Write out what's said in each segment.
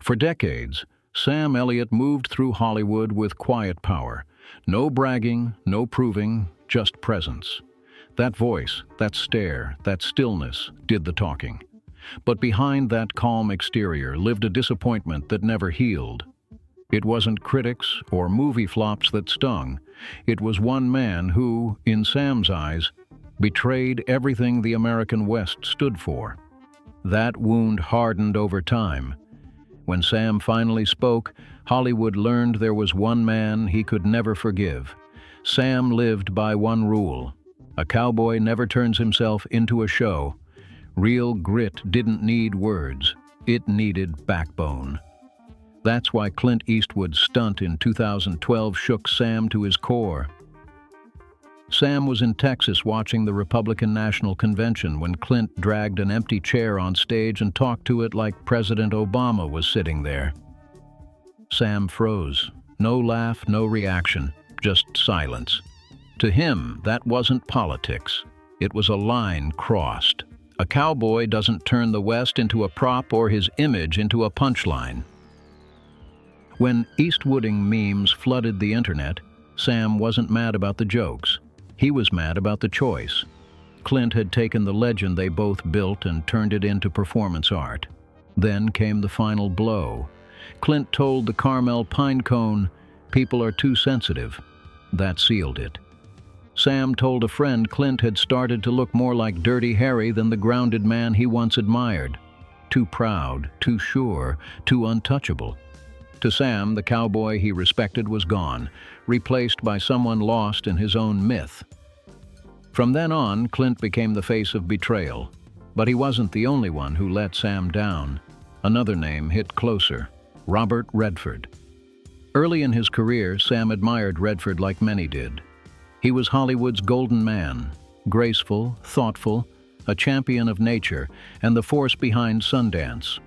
For decades, Sam Elliott moved through Hollywood with quiet power. No bragging, no proving, just presence. That voice, that stare, that stillness did the talking. But behind that calm exterior lived a disappointment that never healed. It wasn't critics or movie flops that stung. It was one man who, in Sam's eyes, betrayed everything the American West stood for. That wound hardened over time. When Sam finally spoke, Hollywood learned there was one man he could never forgive. Sam lived by one rule: a cowboy never turns himself into a show. Real grit didn't need words, it needed backbone. That's why Clint Eastwood's stunt in 2012 shook Sam to his core. Sam was in Texas watching the Republican National Convention when Clint dragged an empty chair on stage and talked to it like President Obama was sitting there. Sam froze. No laugh, no reaction, just silence. To him, that wasn't politics. It was a line crossed. A cowboy doesn't turn the West into a prop or his image into a punchline. When Eastwooding memes flooded the internet, Sam wasn't mad about the jokes. He was mad about the choice. Clint had taken the legend they both built and turned it into performance art. Then came the final blow. Clint told the Carmel Pinecone, "People are too sensitive." That sealed it. Sam told a friend Clint had started to look more like Dirty Harry than the grounded man he once admired. Too proud, too sure, too untouchable. To Sam, the cowboy he respected was gone, replaced by someone lost in his own myth. From then on, Clint became the face of betrayal. But he wasn't the only one who let Sam down. Another name hit closer: Robert Redford. Early in his career, Sam admired Redford like many did. He was Hollywood's golden man, graceful, thoughtful, a champion of nature, and the force behind Sundance.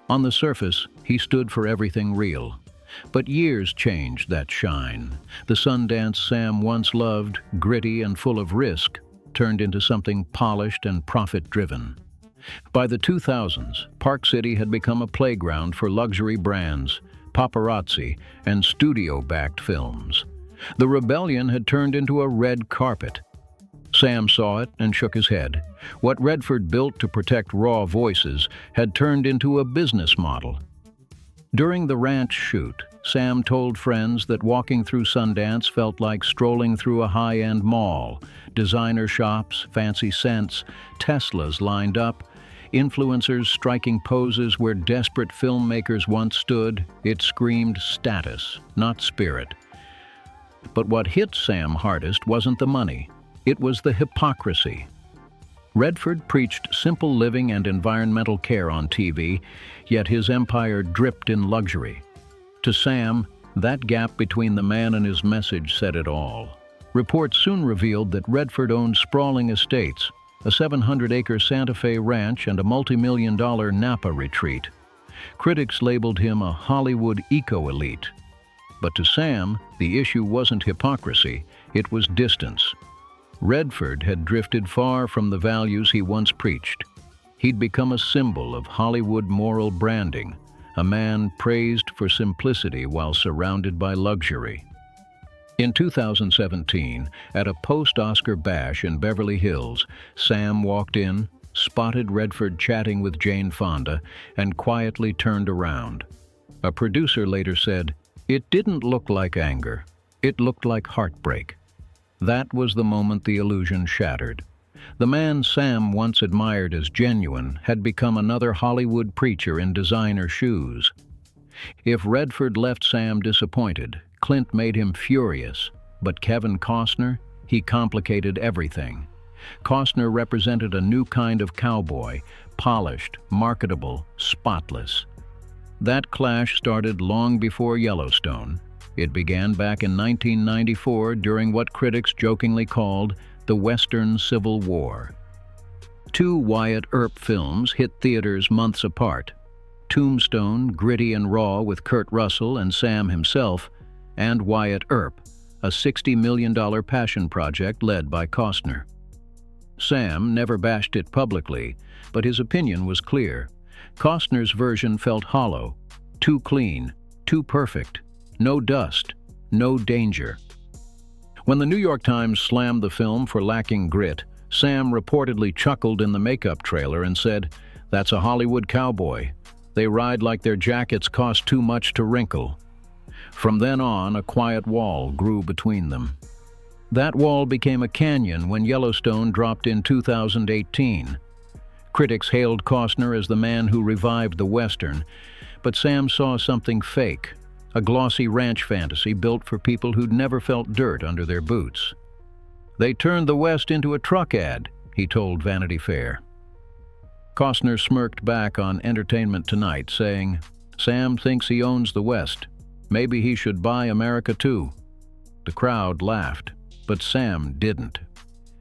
On the surface, he stood for everything real. But years changed that shine. The Sundance Sam once loved, gritty and full of risk, turned into something polished and profit-driven. By the 2000s, Park City had become a playground for luxury brands, paparazzi, and studio-backed films. The rebellion had turned into a red carpet. Sam saw it and shook his head. What Redford built to protect raw voices had turned into a business model. During the ranch shoot, Sam told friends that walking through Sundance felt like strolling through a high-end mall. Designer shops, fancy scents, Teslas lined up, influencers striking poses where desperate filmmakers once stood. It screamed status, not spirit. But what hit Sam hardest wasn't the money. It was the hypocrisy. Redford preached simple living and environmental care on TV, yet his empire dripped in luxury. To Sam, that gap between the man and his message said it all. Reports soon revealed that Redford owned sprawling estates, a 700-acre Santa Fe ranch and a multi-million-dollar Napa retreat. Critics labeled him a Hollywood eco-elite. But to Sam, the issue wasn't hypocrisy, it was distance. Redford had drifted far from the values he once preached. He'd become a symbol of Hollywood moral branding, a man praised for simplicity while surrounded by luxury. In 2017, at a post-Oscar bash in Beverly Hills, Sam walked in, spotted Redford chatting with Jane Fonda, and quietly turned around. A producer later said, "It didn't look like anger. It looked like heartbreak." That was the moment the illusion shattered. The man Sam once admired as genuine had become another Hollywood preacher in designer shoes. If Redford left Sam disappointed, Clint made him furious. But Kevin Costner, he complicated everything. Costner represented a new kind of cowboy, polished, marketable, spotless. That clash started long before Yellowstone. It began back in 1994 during what critics jokingly called the Western Civil War. Two Wyatt Earp films hit theaters months apart: Tombstone, gritty and raw with Kurt Russell and Sam himself, and Wyatt Earp, a $60 million passion project led by Costner. Sam never bashed it publicly, but his opinion was clear. Costner's version felt hollow. Too clean, too perfect, no dust, no danger. When the New York Times slammed the film for lacking grit, Sam reportedly chuckled in the makeup trailer and said, "That's a Hollywood cowboy. They ride like their jackets cost too much to wrinkle." From then on, a quiet wall grew between them. That wall became a canyon when Yellowstone dropped in 2018. Critics hailed Costner as the man who revived the Western, but Sam saw something fake, a glossy ranch fantasy built for people who'd never felt dirt under their boots. "They turned the West into a truck ad," he told Vanity Fair. Costner smirked back on Entertainment Tonight, saying, "Sam thinks he owns the West. Maybe he should buy America too." The crowd laughed, but Sam didn't.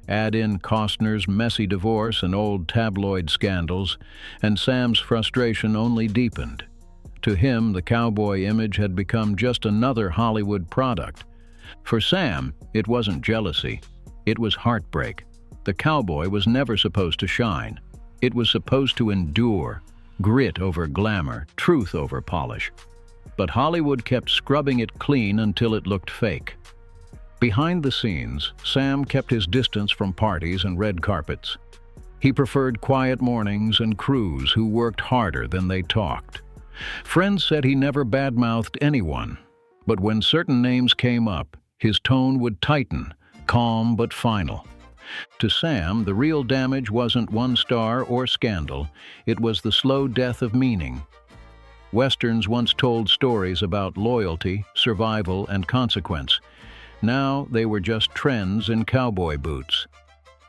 Add in Costner's messy divorce and old tabloid scandals, and Sam's frustration only deepened. To him, the cowboy image had become just another Hollywood product. For Sam, it wasn't jealousy. It was heartbreak. The cowboy was never supposed to shine. It was supposed to endure, grit over glamour, truth over polish. But Hollywood kept scrubbing it clean until it looked fake. Behind the scenes, Sam kept his distance from parties and red carpets. He preferred quiet mornings and crews who worked harder than they talked. Friends said he never badmouthed anyone, but when certain names came up, his tone would tighten, calm but final. To Sam, the real damage wasn't one star or scandal, it was the slow death of meaning. Westerns once told stories about loyalty, survival, and consequence. Now they were just trends in cowboy boots.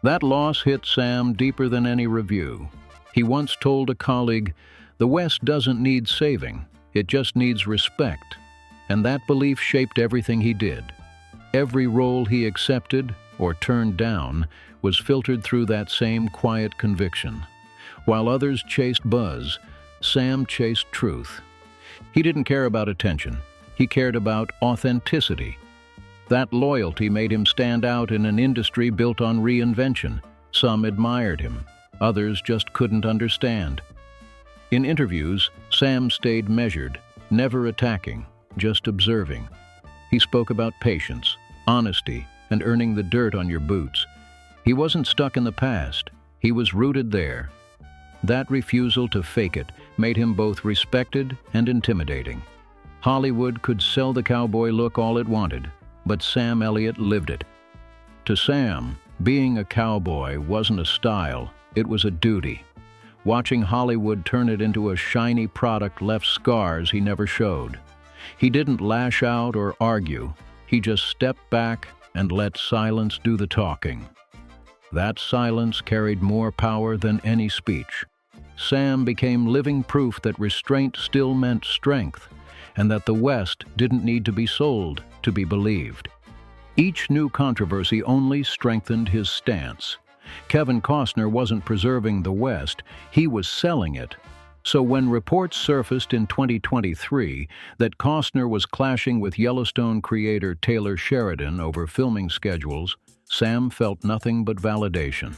That loss hit Sam deeper than any review. He once told a colleague, "The West doesn't need saving, it just needs respect." And that belief shaped everything he did. Every role he accepted or turned down was filtered through that same quiet conviction. While others chased buzz, Sam chased truth. He didn't care about attention. He cared about authenticity. That loyalty made him stand out in an industry built on reinvention. Some admired him. Others just couldn't understand. In interviews, Sam stayed measured, never attacking, just observing. He spoke about patience, honesty, and earning the dirt on your boots. He wasn't stuck in the past. He was rooted there. That refusal to fake it made him both respected and intimidating. Hollywood could sell the cowboy look all it wanted, but Sam Elliott lived it. To Sam, being a cowboy wasn't a style, it was a duty. Watching Hollywood turn it into a shiny product left scars he never showed. He didn't lash out or argue. He just stepped back and let silence do the talking. That silence carried more power than any speech. Sam became living proof that restraint still meant strength, and that the West didn't need to be sold to be believed. Each new controversy only strengthened his stance. Kevin Costner wasn't preserving the West, he was selling it. So when reports surfaced in 2023 that Costner was clashing with Yellowstone creator Taylor Sheridan over filming schedules, Sam felt nothing but validation.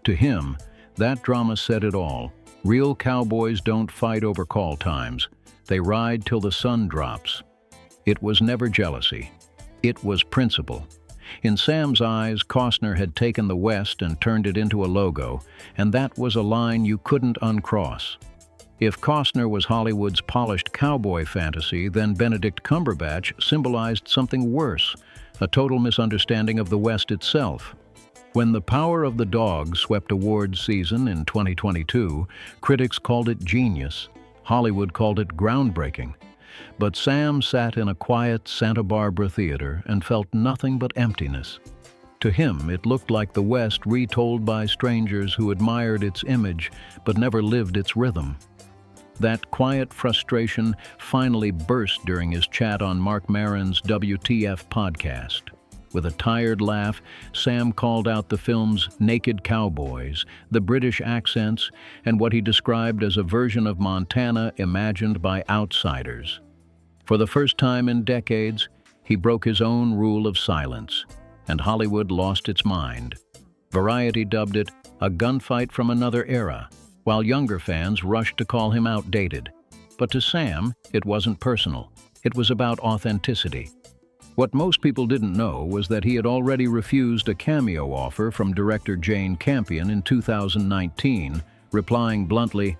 To him, that drama said it all. Real cowboys don't fight over call times. They ride till the sun drops. It was never jealousy. It was principle. In Sam's eyes, Costner had taken the West and turned it into a logo, and that was a line you couldn't uncross. If Costner was Hollywood's polished cowboy fantasy, then Benedict Cumberbatch symbolized something worse, a total misunderstanding of the West itself. When The Power of the Dog swept awards season in 2022, critics called it genius. Hollywood called it groundbreaking. But Sam sat in a quiet Santa Barbara theater and felt nothing but emptiness. To him, it looked like the West retold by strangers who admired its image but never lived its rhythm. That quiet frustration finally burst during his chat on Marc Maron's WTF podcast. With a tired laugh, Sam called out the film's naked cowboys, the British accents, and what he described as a version of Montana imagined by outsiders. For the first time in decades, he broke his own rule of silence, and Hollywood lost its mind. Variety dubbed it a gunfight from another era, while younger fans rushed to call him outdated. But to Sam, it wasn't personal. It was about authenticity. What most people didn't know was that he had already refused a cameo offer from director Jane Campion in 2019, replying bluntly,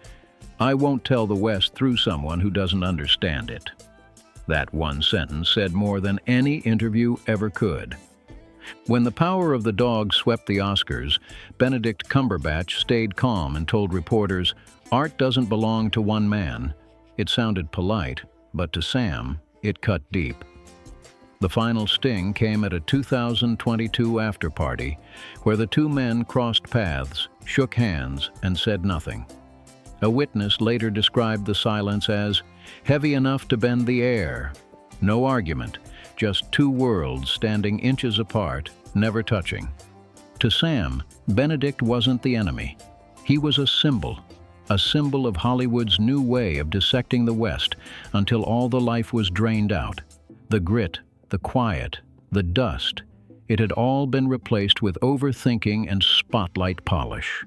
"I won't tell the West through someone who doesn't understand it." That one sentence said more than any interview ever could. When The Power of the Dog swept the Oscars, Benedict Cumberbatch stayed calm and told reporters, "Art doesn't belong to one man." It sounded polite, but to Sam, it cut deep. The final sting came at a 2022 after-party, where the two men crossed paths, shook hands, and said nothing. A witness later described the silence as heavy enough to bend the air. No argument, just two worlds standing inches apart, never touching. To Sam, Benedict wasn't the enemy. He was a symbol of Hollywood's new way of dissecting the West until all the life was drained out. The grit, the quiet, the dust, it had all been replaced with overthinking and spotlight polish.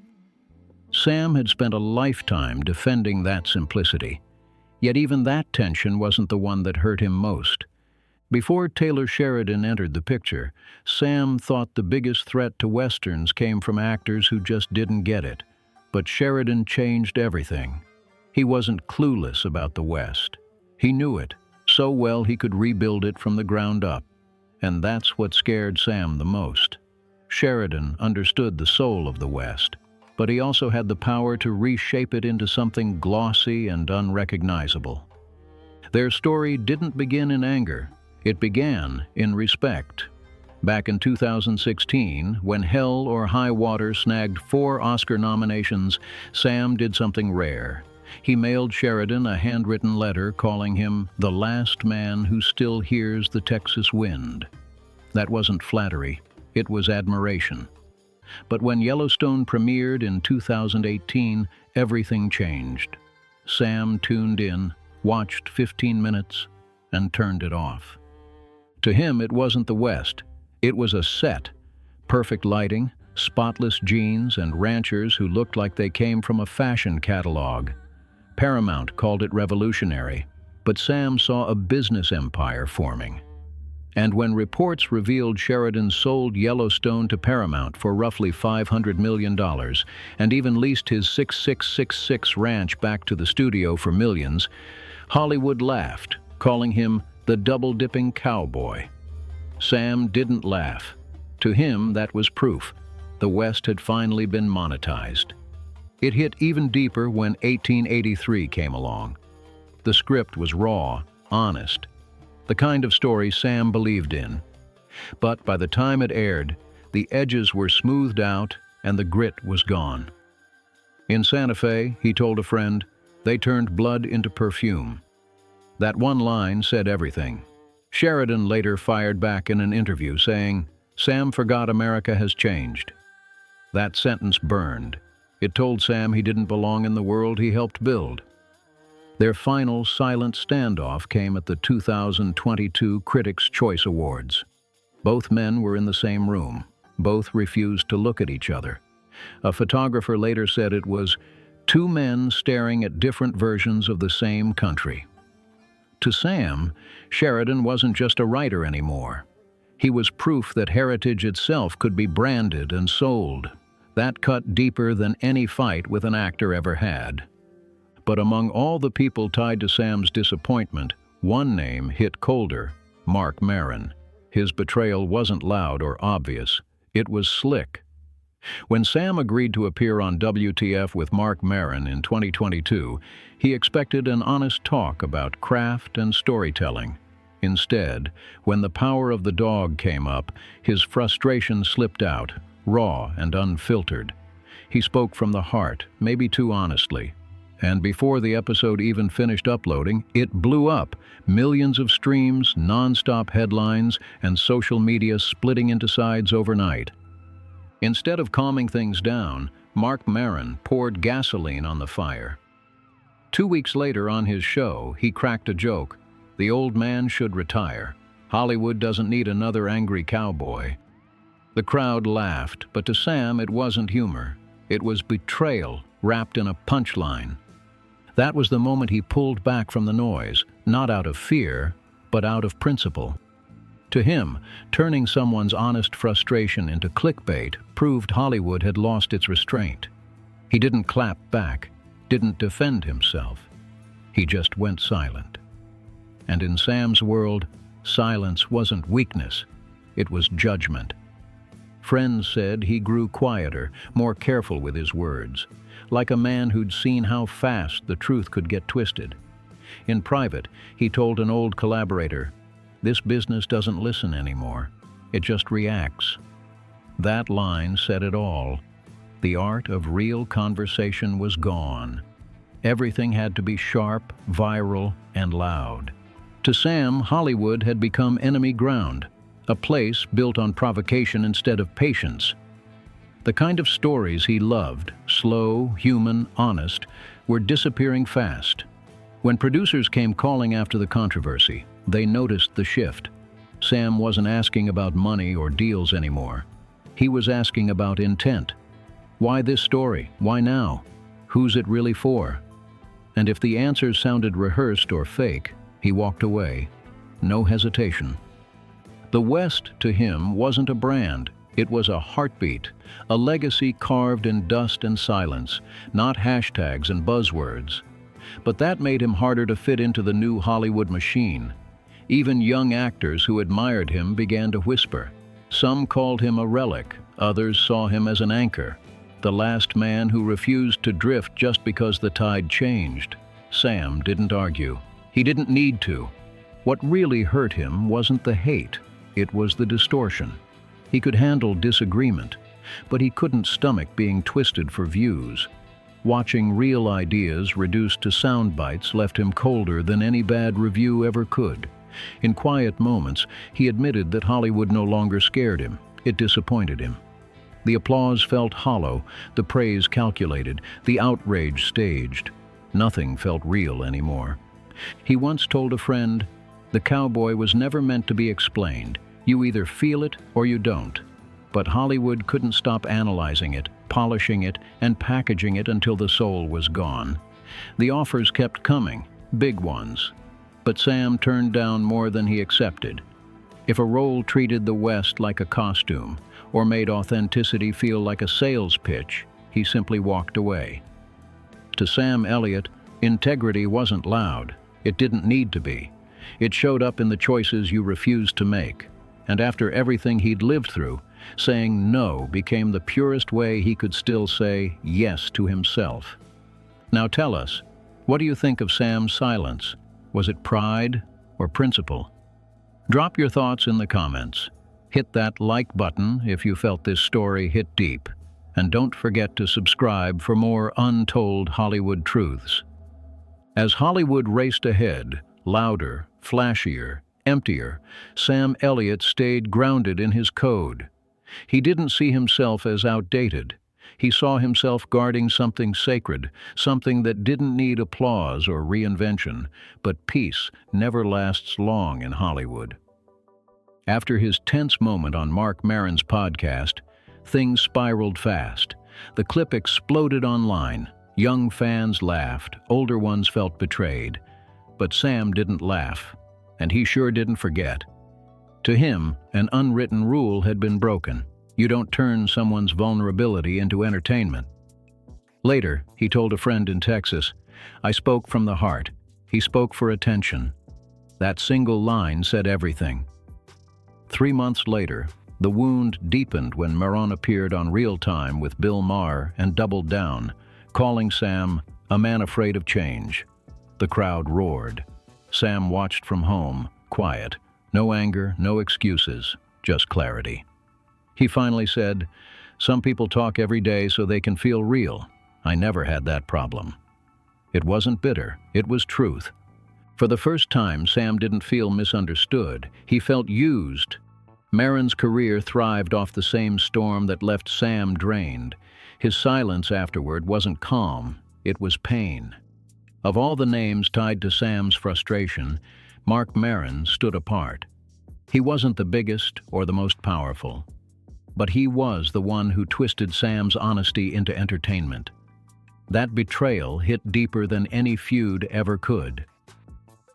Sam had spent a lifetime defending that simplicity. Yet even that tension wasn't the one that hurt him most. Before Taylor Sheridan entered the picture, Sam thought the biggest threat to Westerns came from actors who just didn't get it. But Sheridan changed everything. He wasn't clueless about the West. He knew it so well he could rebuild it from the ground up. And that's what scared Sam the most. Sheridan understood the soul of the West, but he also had the power to reshape it into something glossy and unrecognizable. Their story didn't begin in anger. It began in respect. Back in 2016, when Hell or High Water snagged 4 Oscar nominations, Sam did something rare. He mailed Sheridan a handwritten letter calling him the last man who still hears the Texas wind. That wasn't flattery, it was admiration. But when Yellowstone premiered in 2018, everything changed. Sam tuned in, watched 15 minutes, and turned it off. To him, it wasn't the West. It was a set. Perfect lighting, spotless jeans, and ranchers who looked like they came from a fashion catalog. Paramount called it revolutionary, but Sam saw a business empire forming. And when reports revealed Sheridan sold Yellowstone to Paramount for roughly $500 million and even leased his 6666 ranch back to the studio for millions, Hollywood laughed, calling him the double-dipping cowboy. Sam didn't laugh. To him, that was proof. The West had finally been monetized. It hit even deeper when 1883 came along. The script was raw, honest, the kind of story Sam believed in. But by the time it aired, the edges were smoothed out and the grit was gone. In Santa Fe, he told a friend, they turned blood into perfume. That one line said everything. Sheridan later fired back in an interview saying, "Sam forgot America has changed." That sentence burned. It told Sam he didn't belong in the world he helped build. Their final silent standoff came at the 2022 Critics' Choice Awards. Both men were in the same room. Both refused to look at each other. A photographer later said it was two men staring at different versions of the same country. To Sam, Sheridan wasn't just a writer anymore. He was proof that heritage itself could be branded and sold. That cut deeper than any fight with an actor ever had. But among all the people tied to Sam's disappointment, one name hit colder: Marc Maron. His betrayal wasn't loud or obvious. It was slick. When Sam agreed to appear on WTF with Marc Maron in 2022, he expected an honest talk about craft and storytelling. Instead, when The Power of the Dog came up, his frustration slipped out, raw and unfiltered. He spoke from the heart, maybe too honestly. And before the episode even finished uploading, it blew up. Millions of streams, non-stop headlines, and social media splitting into sides overnight. Instead of calming things down, Marc Maron poured gasoline on the fire. 2 weeks later on his show, he cracked a joke. The old man should retire. Hollywood doesn't need another angry cowboy. The crowd laughed, but to Sam it wasn't humor. It was betrayal wrapped in a punchline. That was the moment he pulled back from the noise, not out of fear, but out of principle. To him, turning someone's honest frustration into clickbait proved Hollywood had lost its restraint. He didn't clap back, didn't defend himself. He just went silent. And in Sam's world, silence wasn't weakness, it was judgment. Friends said he grew quieter, more careful with his words, like a man who'd seen how fast the truth could get twisted. In private, he told an old collaborator, "This business doesn't listen anymore. It just reacts." That line said it all. The art of real conversation was gone. Everything had to be sharp, viral, and loud. To Sam, Hollywood had become enemy ground, a place built on provocation instead of patience. The kind of stories he loved, slow, human, honest, were disappearing fast. When producers came calling after the controversy, they noticed the shift. Sam wasn't asking about money or deals anymore. He was asking about intent. Why this story? Why now? Who's it really for? And if the answers sounded rehearsed or fake, he walked away. No hesitation. The West, to him, wasn't a brand. It was a heartbeat, a legacy carved in dust and silence, not hashtags and buzzwords. But that made him harder to fit into the new Hollywood machine. Even young actors who admired him began to whisper. Some called him a relic, others saw him as an anchor, the last man who refused to drift just because the tide changed. Sam didn't argue. He didn't need to. What really hurt him wasn't the hate, it was the distortion. He could handle disagreement, but he couldn't stomach being twisted for views. Watching real ideas reduced to sound bites left him colder than any bad review ever could. In quiet moments, he admitted that Hollywood no longer scared him. It disappointed him. The applause felt hollow, the praise calculated, the outrage staged. Nothing felt real anymore. He once told a friend, "The cowboy was never meant to be explained. You either feel it or you don't." But Hollywood couldn't stop analyzing it, polishing it, and packaging it until the soul was gone. The offers kept coming, big ones. But Sam turned down more than he accepted. If a role treated the West like a costume, or made authenticity feel like a sales pitch, he simply walked away. To Sam Elliott, integrity wasn't loud. It didn't need to be. It showed up in the choices you refused to make. And after everything he'd lived through, saying no became the purest way he could still say yes to himself. Now tell us, what do you think of Sam's silence? Was it pride or principle? Drop your thoughts in the comments. Hit that like button if you felt this story hit deep. And don't forget to subscribe for more untold Hollywood truths. As Hollywood raced ahead, louder, flashier, emptier, Sam Elliott stayed grounded in his code. He didn't see himself as outdated. He saw himself guarding something sacred, something that didn't need applause or reinvention, but peace never lasts long in Hollywood. After his tense moment on Marc Maron's podcast, things spiraled fast. The clip exploded online. Young fans laughed, older ones felt betrayed. But Sam didn't laugh, and he sure didn't forget. To him, an unwritten rule had been broken. You don't turn someone's vulnerability into entertainment. Later, he told a friend in Texas, "I spoke from the heart." He spoke for attention. That single line said everything. 3 months later, the wound deepened when Maron appeared on Real Time with Bill Maher and doubled down, calling Sam a man afraid of change. The crowd roared. Sam watched from home, quiet. No anger, no excuses, just clarity. He finally said, "Some people talk every day so they can feel real. I never had that problem." It wasn't bitter, it was truth. For the first time, Sam didn't feel misunderstood. He felt used. Maron's career thrived off the same storm that left Sam drained. His silence afterward wasn't calm, it was pain. Of all the names tied to Sam's frustration, Marc Maron stood apart. He wasn't the biggest or the most powerful, but he was the one who twisted Sam's honesty into entertainment. That betrayal hit deeper than any feud ever could.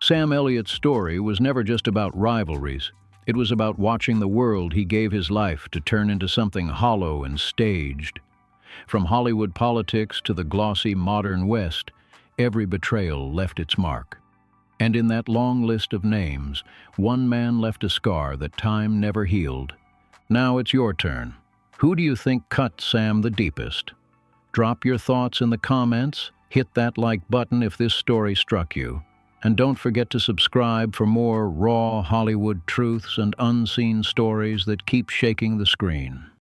Sam Elliott's story was never just about rivalries. It was about watching the world he gave his life to turn into something hollow and staged. From Hollywood politics to the glossy modern West, every betrayal left its mark. And in that long list of names, one man left a scar that time never healed. Now it's your turn. Who do you think cut Sam the deepest? Drop your thoughts in the comments, hit that like button if this story struck you. And don't forget to subscribe for more raw Hollywood truths and unseen stories that keep shaking the screen.